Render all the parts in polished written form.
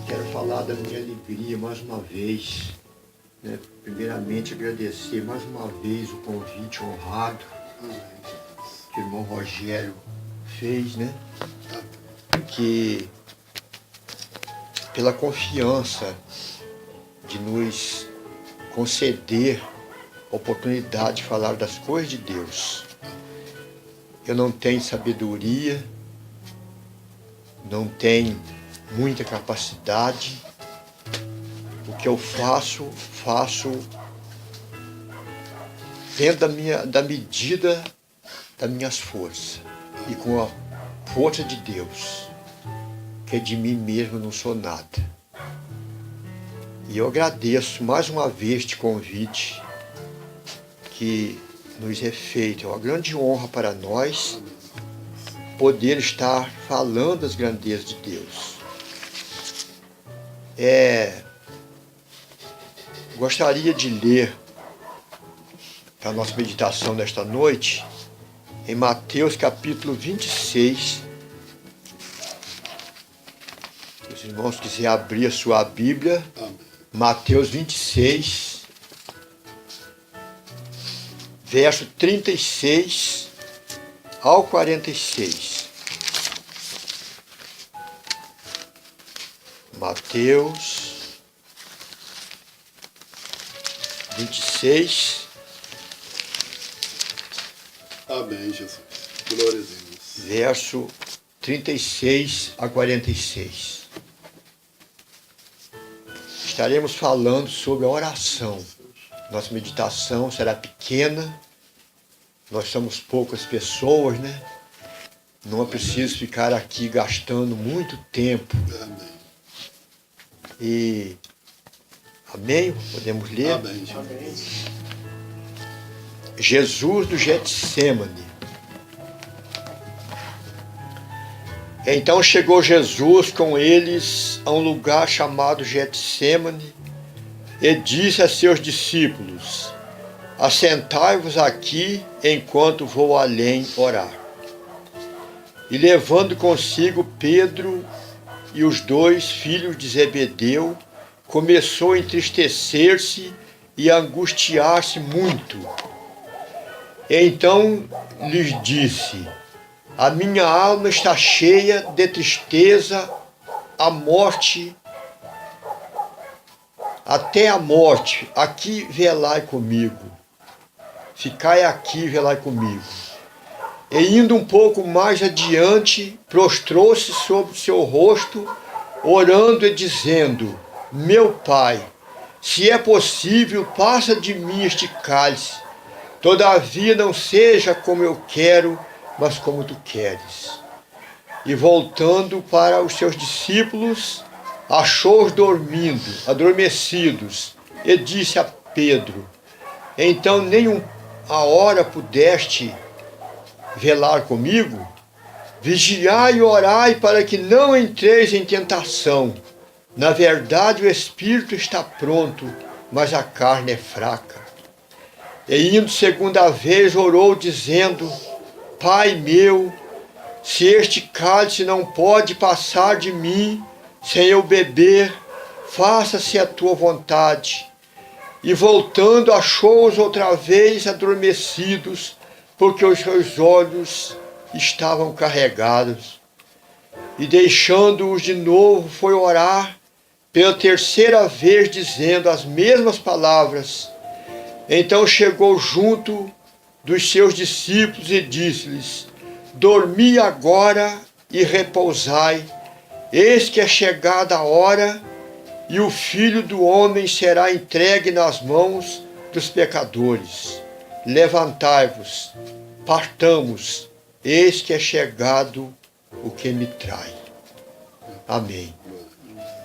Quero falar da minha alegria mais uma vez, né? Primeiramente agradecer mais uma vez o convite honrado que o irmão Rogério fez, né? Que pela confiança de nos conceder a oportunidade de falar das coisas de Deus. Eu não tenho sabedoria, não tenho muita capacidade. O que eu faço dentro da medida das minhas forças e com a força de Deus, que de mim mesmo não sou nada. E eu agradeço mais uma vez este convite que nos é feito. É uma grande honra para nós poder estar falando das grandezas de Deus. Gostaria de ler para a nossa meditação nesta noite em Mateus capítulo 26. Se os irmãos quiserem abrir a sua Bíblia, Mateus 26, verso 36 ao 46. Mateus 26. Amém, Jesus. Glória a Deus. Verso 36 a 46. Estaremos falando sobre a oração. Nossa meditação será pequena. Nós somos poucas pessoas, né? Não é preciso ficar aqui gastando muito tempo. Amém. E amém? Podemos ler? Amém, Jesus. Jesus do Getsêmani. Então chegou Jesus com eles a um lugar chamado Getsêmani e disse a seus discípulos: assentai-vos aqui enquanto vou além orar. E levando consigo Pedro e os 2 filhos de Zebedeu, começou a entristecer-se e a angustiar-se muito. Então lhes disse: a minha alma está cheia de tristeza, a morte, até a morte. Aqui velai comigo. Ficai aqui e velai comigo. E indo um pouco mais adiante, prostrou-se sobre seu rosto, orando e dizendo: meu Pai, se é possível, passa de mim este cálice. Todavia não seja como eu quero, mas como tu queres. E voltando para os seus discípulos, achou-os dormindo, adormecidos, e disse a Pedro: então nem a hora pudeste velar comigo? Vigiai e orai para que não entreis em tentação. Na verdade, o espírito está pronto, mas a carne é fraca. E indo segunda vez, orou, dizendo: Pai meu, se este cálice não pode passar de mim sem eu beber, faça-se a tua vontade. E voltando, achou-os outra vez adormecidos, porque os seus olhos estavam carregados. E deixando-os de novo, foi orar pela terceira vez, dizendo as mesmas palavras. Então chegou junto dos seus discípulos e disse-lhes: dormi agora e repousai, eis que é chegada a hora, e o Filho do Homem será entregue nas mãos dos pecadores. Levantai-vos, partamos, eis que é chegado o que me trai. Amém.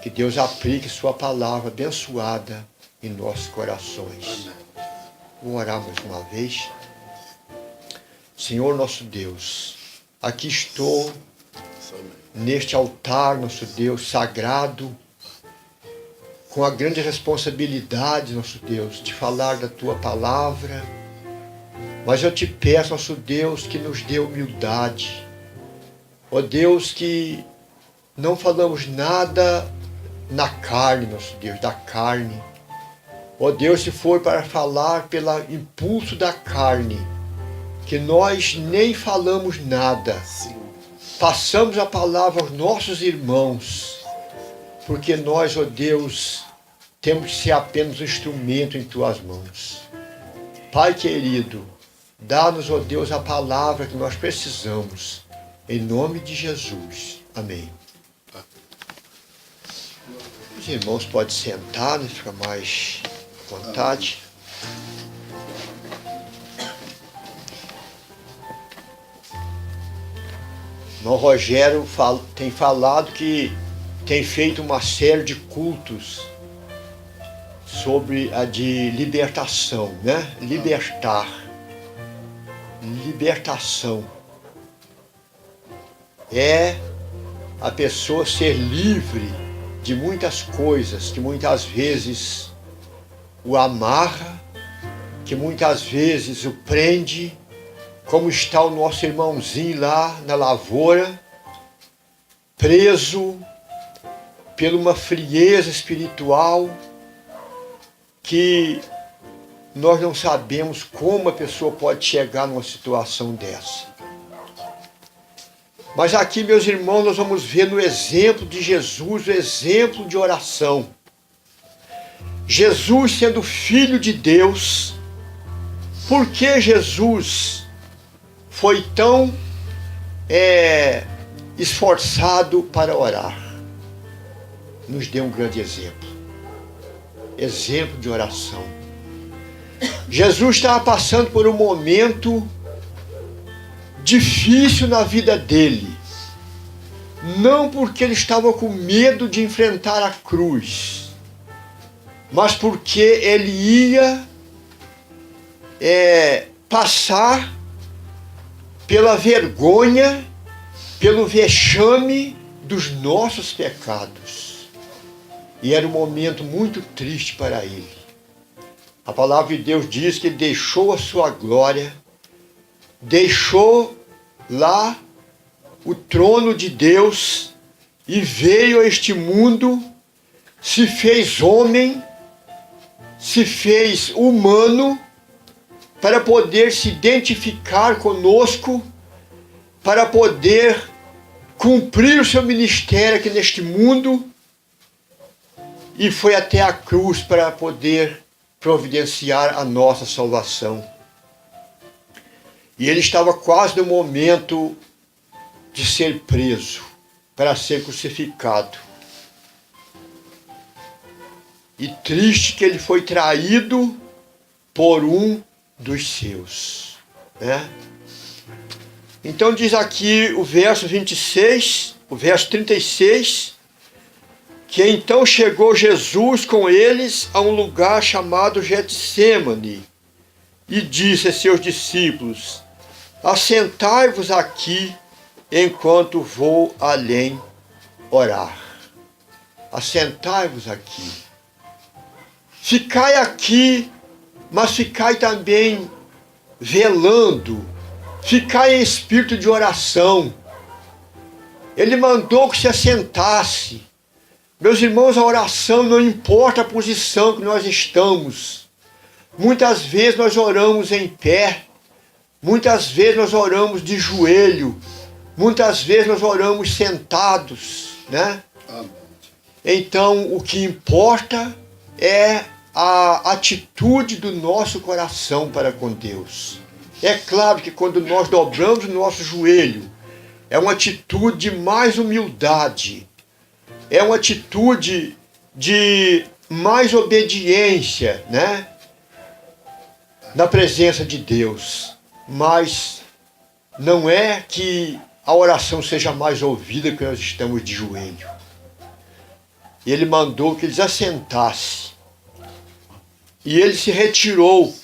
Que Deus aplique sua palavra abençoada em nossos corações. Vamos orar mais uma vez. Senhor nosso Deus, aqui estou neste altar, nosso Deus, sagrado, com a grande responsabilidade, nosso Deus, de falar da Tua palavra. Mas eu te peço, nosso Deus, que nos dê humildade. Ó Deus, que não falamos nada na carne, nosso Deus, da carne. Ó Deus, se for para falar pelo impulso da carne, que nós nem falamos nada, Sim. passamos a palavra aos nossos irmãos, porque nós, ó Deus, temos que ser apenas um instrumento em Tuas mãos. Pai querido, dá-nos, ó Deus, a palavra que nós precisamos, em nome de Jesus. Amém. Os irmãos podem sentar, né? Fica mais à vontade. O irmão Rogério tem falado que tem feito uma série de cultos sobre a de libertação, né? Libertar. Libertação. É a pessoa ser livre de muitas coisas que muitas vezes o amarra, que muitas vezes o prende, como está o nosso irmãozinho lá na lavoura, preso por uma frieza espiritual que nós não sabemos como a pessoa pode chegar numa situação dessa. Mas aqui, meus irmãos, nós vamos ver no exemplo de Jesus, o exemplo de oração. Jesus sendo filho de Deus, por que Jesus foi tão esforçado para orar? Nos deu um grande exemplo. Exemplo de oração. Jesus estava passando por um momento difícil na vida dele, não porque ele estava com medo de enfrentar a cruz, mas porque ele ia passar pela vergonha, pelo vexame dos nossos pecados. E era um momento muito triste para ele. A palavra de Deus diz que ele deixou a sua glória, deixou lá o trono de Deus e veio a este mundo, se fez homem, se fez humano, para poder se identificar conosco, para poder cumprir o seu ministério aqui neste mundo, e foi até a cruz para poder providenciar a nossa salvação. E ele estava quase no momento de ser preso, para ser crucificado. E triste que ele foi traído por um dos seus, né? Então diz aqui o verso 26, o verso 36, que então chegou Jesus com eles a um lugar chamado Getsêmani e disse a seus discípulos: assentai-vos aqui enquanto vou além orar. Assentai-vos aqui. Ficai aqui, mas ficai também velando. Ficai em espírito de oração. Ele mandou que se assentasse. Meus irmãos, a oração não importa a posição que nós estamos. Muitas vezes nós oramos em pé. Muitas vezes nós oramos de joelho. Muitas vezes nós oramos sentados, né? Amém. Então, o que importa é a atitude do nosso coração para com Deus. É claro que quando nós dobramos o nosso joelho, é uma atitude de mais humildade, é uma atitude de mais obediência, né? Na presença de Deus. Mas não é que a oração seja mais ouvida que nós estamos de joelho. Ele mandou que eles assentassem. E ele se retirou.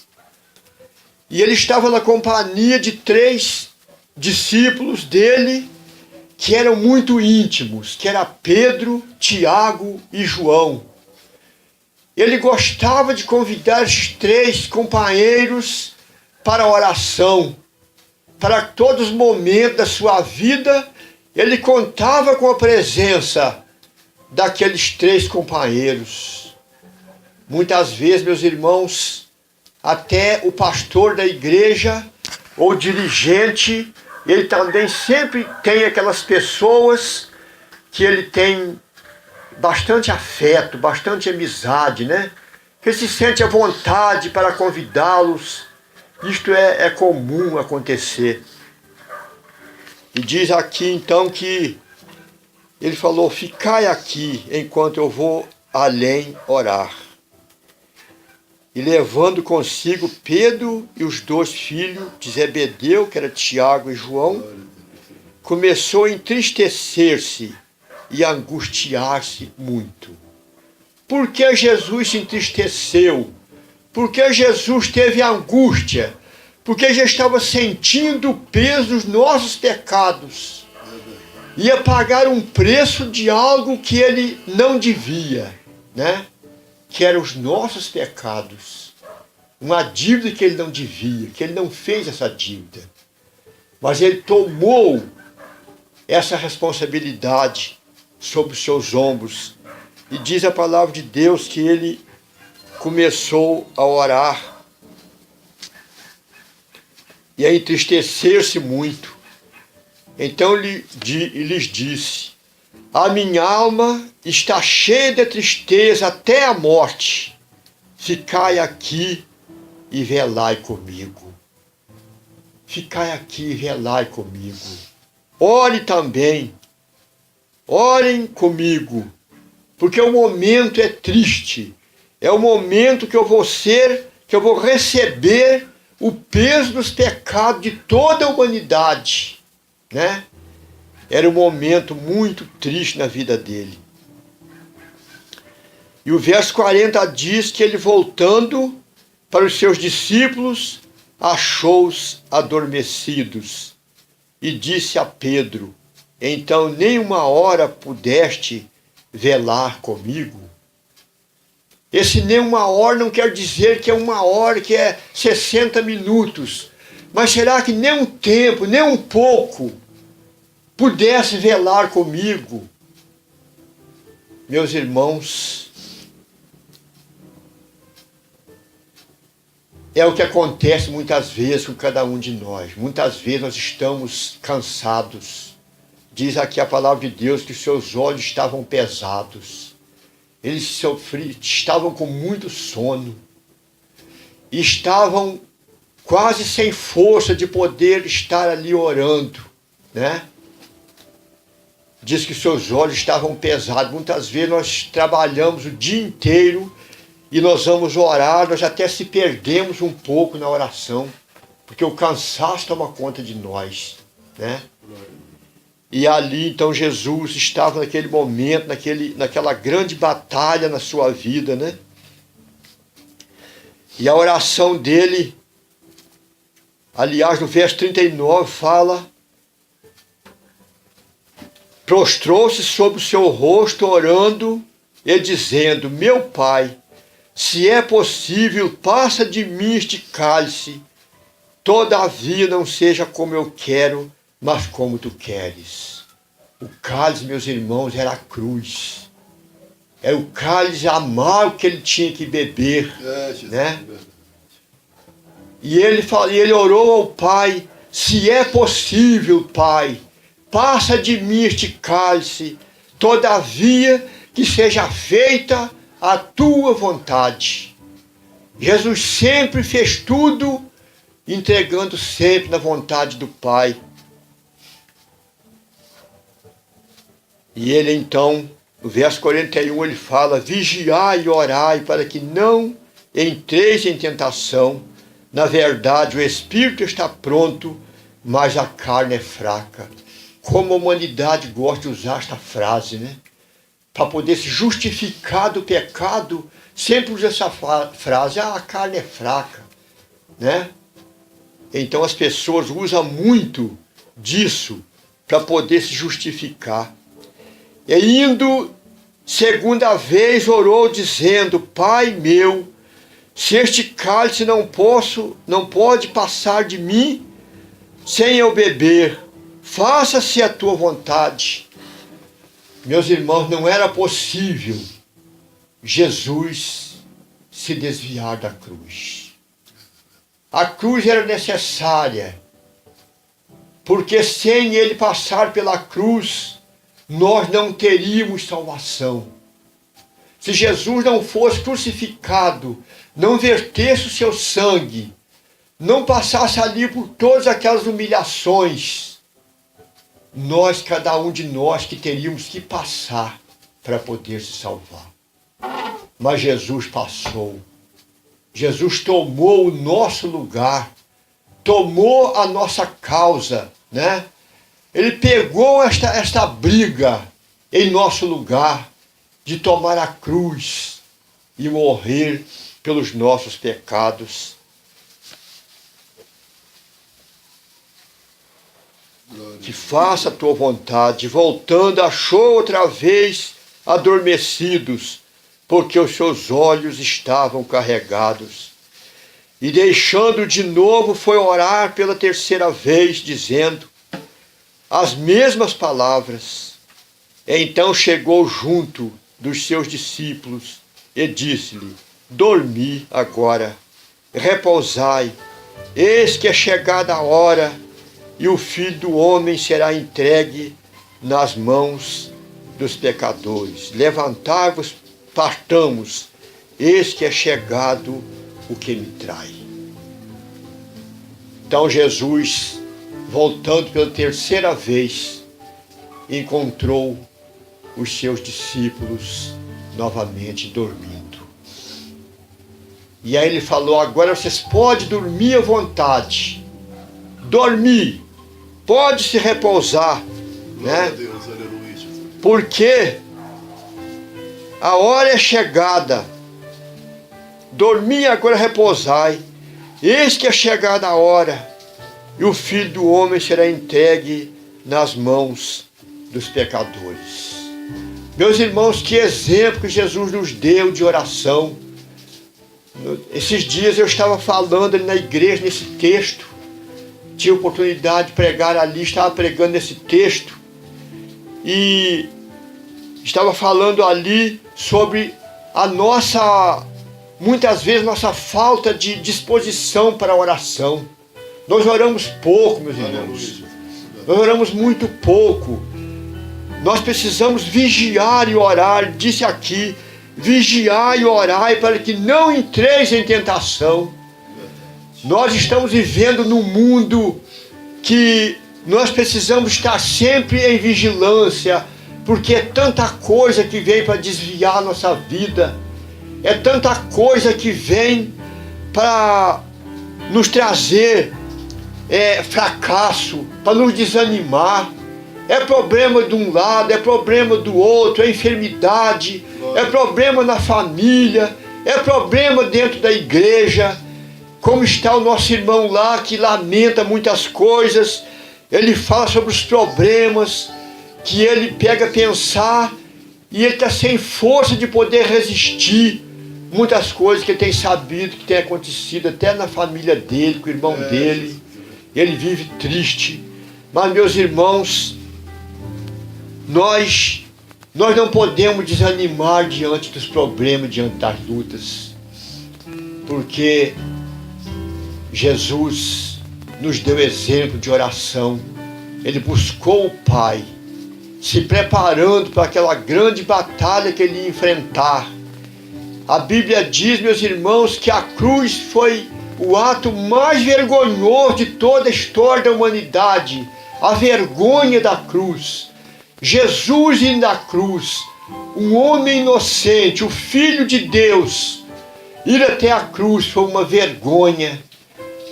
E ele estava na companhia de 3 discípulos dele, que eram muito íntimos, que era Pedro, Tiago e João. Ele gostava de convidar esses 3 companheiros para a oração. Para todos os momentos da sua vida, ele contava com a presença daqueles 3 companheiros. Muitas vezes, meus irmãos, até o pastor da igreja ou dirigente, ele também sempre tem aquelas pessoas que ele tem bastante afeto, bastante amizade, né? Que se sente à vontade para convidá-los. Isto é comum acontecer. E diz aqui então que ele falou: ficai aqui enquanto eu vou além orar. E levando consigo Pedro e os 2 filhos de Zebedeu, que era Tiago e João, começou a entristecer-se e a angustiar-se muito. Por que Jesus se entristeceu? Por que Jesus teve angústia? Porque já estava sentindo o peso dos nossos pecados. Ia pagar um preço de algo que ele não devia, né? Que eram os nossos pecados. Uma dívida que ele não devia, que ele não fez essa dívida. Mas ele tomou essa responsabilidade sobre os seus ombros. E diz a palavra de Deus que ele começou a orar e a entristecer-se muito. Então ele lhes disse: a minha alma está cheia de tristeza até a morte. Ficai aqui e velai comigo. Ficai aqui e velai comigo. Ore também. Orem comigo. Porque o momento é triste. É o momento que eu vou receber o peso dos pecados de toda a humanidade, né? Era um momento muito triste na vida dele. E o verso 40 diz que ele, voltando para os seus discípulos, achou-os adormecidos e disse a Pedro: então nem uma hora pudeste velar comigo? Esse nem uma hora não quer dizer que é uma hora, que é 60 minutos. Mas será que nem um tempo, nem um pouco, pudesse velar comigo? Meus irmãos, é o que acontece muitas vezes com cada um de nós. Muitas vezes nós estamos cansados. Diz aqui a palavra de Deus que os seus olhos estavam pesados. Eles estavam com muito sono. E estavam quase sem força de poder estar ali orando, né? Diz que seus olhos estavam pesados. Muitas vezes nós trabalhamos o dia inteiro e nós vamos orar, nós até se perdemos um pouco na oração, porque o cansaço toma conta de nós, né? E ali então Jesus estava naquele momento, naquela grande batalha na sua vida, né? E a oração dele, aliás, no verso 39 fala: prostrou-se sobre o seu rosto orando e dizendo: meu Pai, se é possível, passa de mim este cálice, todavia não seja como eu quero, mas como tu queres. O cálice, meus irmãos, era a cruz. Era o cálice amargo que ele tinha que beber, né? E ele orou ao Pai: se é possível, Pai, passa de mim este cálice, todavia que seja feita a tua vontade. Jesus sempre fez tudo entregando sempre na vontade do Pai. E ele então, no verso 41, ele fala: vigiai e orai para que não entreis em tentação. Na verdade, o espírito está pronto, mas a carne é fraca. Como a humanidade gosta de usar esta frase, né? Para poder se justificar do pecado, sempre usa essa frase: a carne é fraca, né? Então as pessoas usam muito disso para poder se justificar. E indo segunda vez orou dizendo: Pai meu, se este cálice não pode passar de mim sem eu beber, faça-se a tua vontade. Meus irmãos, não era possível Jesus se desviar da cruz. A cruz era necessária, porque sem ele passar pela cruz, nós não teríamos salvação. Se Jesus não fosse crucificado, não vertesse o seu sangue, não passasse ali por todas aquelas humilhações, nós, cada um de nós, que teríamos que passar para poder se salvar. Mas Jesus passou. Jesus tomou o nosso lugar, tomou a nossa causa, né? Ele pegou esta briga em nosso lugar, de tomar a cruz e morrer pelos nossos pecados. Que faça a tua vontade. Voltando, achou outra vez adormecidos, porque os seus olhos estavam carregados. E deixando de novo, foi orar pela terceira vez, dizendo as mesmas palavras. Então chegou junto dos seus discípulos e disse-lhe: dormi agora, repousai, eis que é chegada a hora, e o Filho do Homem será entregue nas mãos dos pecadores. Levantai-vos, partamos, eis que é chegado o que me trai. Então Jesus, voltando pela terceira vez, encontrou os seus discípulos novamente dormindo. E aí ele falou: agora vocês podem dormir à vontade. Dormir. Pode se repousar. Né? A Deus, aleluia, Jesus. Porque a hora é chegada. Dormi, agora repousai. Eis que é chegada a hora, e o Filho do Homem será entregue nas mãos dos pecadores. Meus irmãos, que exemplo que Jesus nos deu de oração. Esses dias eu estava falando ali na igreja, nesse texto. Tinha oportunidade de pregar ali, estava pregando nesse texto. E estava falando ali sobre a nossa, muitas vezes, nossa falta de disposição para a oração. Nós oramos pouco, meus irmãos. Nós oramos muito pouco. Nós precisamos vigiar e orar, disse aqui, vigiar e orar para que não entreis em tentação. Nós estamos vivendo num mundo que nós precisamos estar sempre em vigilância, porque é tanta coisa que vem para desviar a nossa vida, é tanta coisa que vem para nos trazer fracasso, para nos desanimar. É problema de um lado, é problema do outro, é enfermidade, é problema na família, é problema dentro da igreja. Como está o nosso irmão lá que lamenta muitas coisas, ele fala sobre os problemas que ele pega a pensar e ele está sem força de poder resistir muitas coisas que ele tem sabido que tem acontecido até na família dele, com o irmão dele. Ele vive triste. Mas, meus irmãos, nós não podemos desanimar diante dos problemas, diante das lutas, porque Jesus nos deu exemplo de oração. Ele buscou o Pai, se preparando para aquela grande batalha que ele ia enfrentar. A Bíblia diz, meus irmãos, que a cruz foi o ato mais vergonhoso de toda a história da humanidade. A vergonha da cruz. Jesus indo à cruz, um homem inocente, o Filho de Deus, ir até a cruz foi uma vergonha.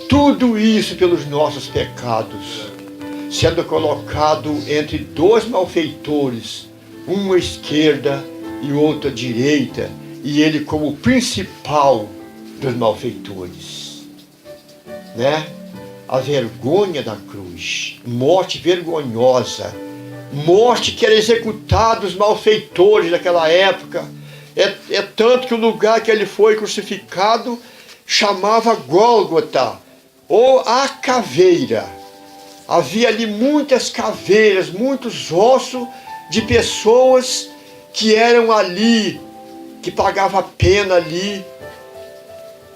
Tudo isso pelos nossos pecados, sendo colocado entre dois malfeitores, uma à esquerda e outra à direita, e ele como o principal dos malfeitores, né? A vergonha da cruz, morte vergonhosa, morte que era executada dos malfeitores daquela época. É tanto que o lugar que ele foi crucificado chamava Gólgota, ou a caveira. Havia ali muitas caveiras, muitos ossos de pessoas que eram ali, que pagavam a pena ali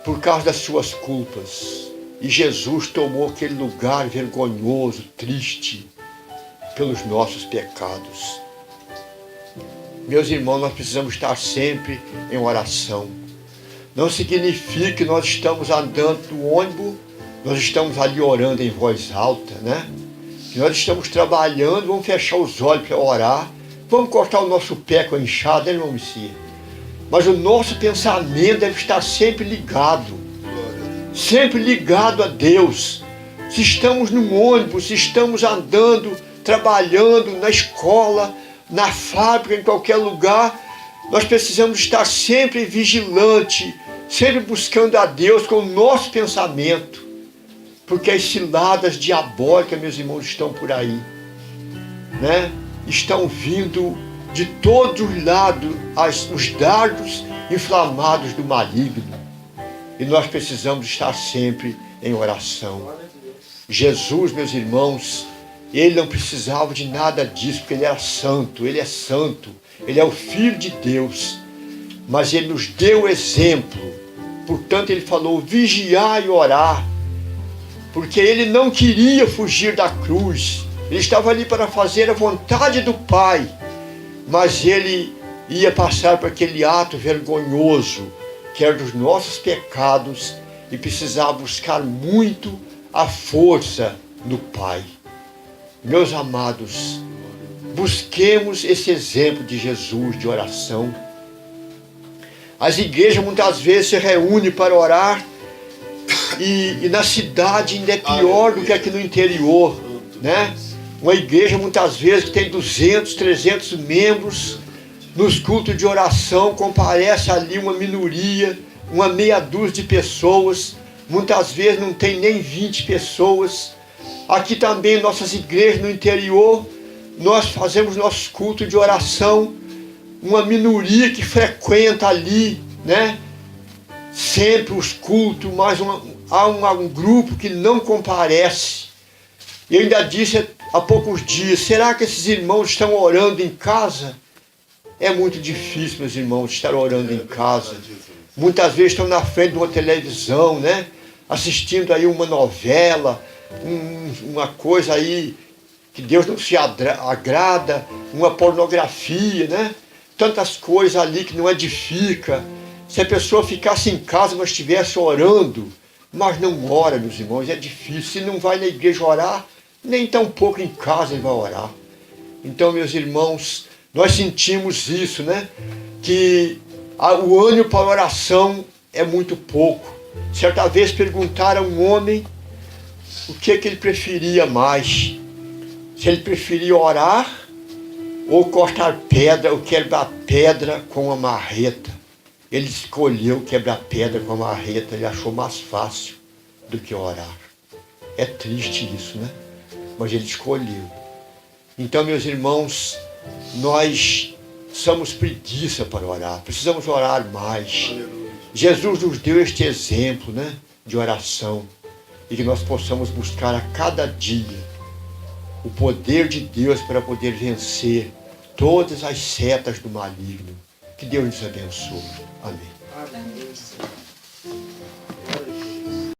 por causa das suas culpas. E Jesus tomou aquele lugar vergonhoso, triste, pelos nossos pecados. Meus irmãos, nós precisamos estar sempre em oração. Não significa que nós estamos andando no ônibus, nós estamos ali orando em voz alta, né? Que nós estamos trabalhando, vamos fechar os olhos para orar, vamos cortar o nosso pé com a enxada, né, irmão Messias? Mas o nosso pensamento deve estar sempre ligado a Deus. Se estamos no ônibus, se estamos andando, trabalhando na escola, na fábrica, em qualquer lugar, nós precisamos estar sempre vigilante, sempre buscando a Deus com o nosso pensamento, porque as ciladas diabólicas, meus irmãos, estão por aí, né? Estão vindo de todos os lados os dardos inflamados do maligno, e nós precisamos estar sempre em oração. Jesus, meus irmãos, ele não precisava de nada disso, porque ele era santo, ele é santo, ele é o Filho de Deus, mas ele nos deu exemplo. Portanto, ele falou: vigiar e orar, porque ele não queria fugir da cruz, ele estava ali para fazer a vontade do Pai, mas ele ia passar por aquele ato vergonhoso, que era dos nossos pecados, e precisava buscar muito a força do Pai. Meus amados, busquemos esse exemplo de Jesus de oração. As igrejas muitas vezes se reúnem para orar, e na cidade ainda é pior do que aqui no interior, né? Uma igreja muitas vezes que tem 200, 300 membros, nos cultos de oração comparece ali uma minoria, uma meia dúzia de pessoas, muitas vezes não tem nem 20 pessoas. Aqui também, nossas igrejas no interior, nós fazemos nossos cultos de oração, uma minoria que frequenta ali, né? Sempre os cultos, mas há um grupo que não comparece. E eu ainda disse há poucos dias: será que esses irmãos estão orando em casa? É muito difícil, meus irmãos, estar orando em casa. Muitas vezes estão na frente de uma televisão, né? Assistindo aí uma novela, uma coisa aí que Deus não se agrada, uma pornografia, né? Tantas coisas ali que não edifica. Se a pessoa ficasse em casa, mas estivesse orando, mas não ora, meus irmãos, é difícil. Se não vai na igreja orar, nem tão pouco em casa ele vai orar. Então, meus irmãos, nós sentimos isso, né? Que o ânimo para a oração é muito pouco. Certa vez perguntaram a um homem o que ele preferia mais. Se ele preferia orar ou cortar pedra, ou quebrar pedra com uma marreta. Ele escolheu quebrar pedra com a marreta, ele achou mais fácil do que orar. É triste isso, né? Mas ele escolheu. Então, meus irmãos, nós somos preguiça para orar, precisamos orar mais. Jesus nos deu este exemplo, né, de oração, e que nós possamos buscar a cada dia o poder de Deus para poder vencer todas as setas do maligno. Que Deus nos abençoe. Amém. Amém.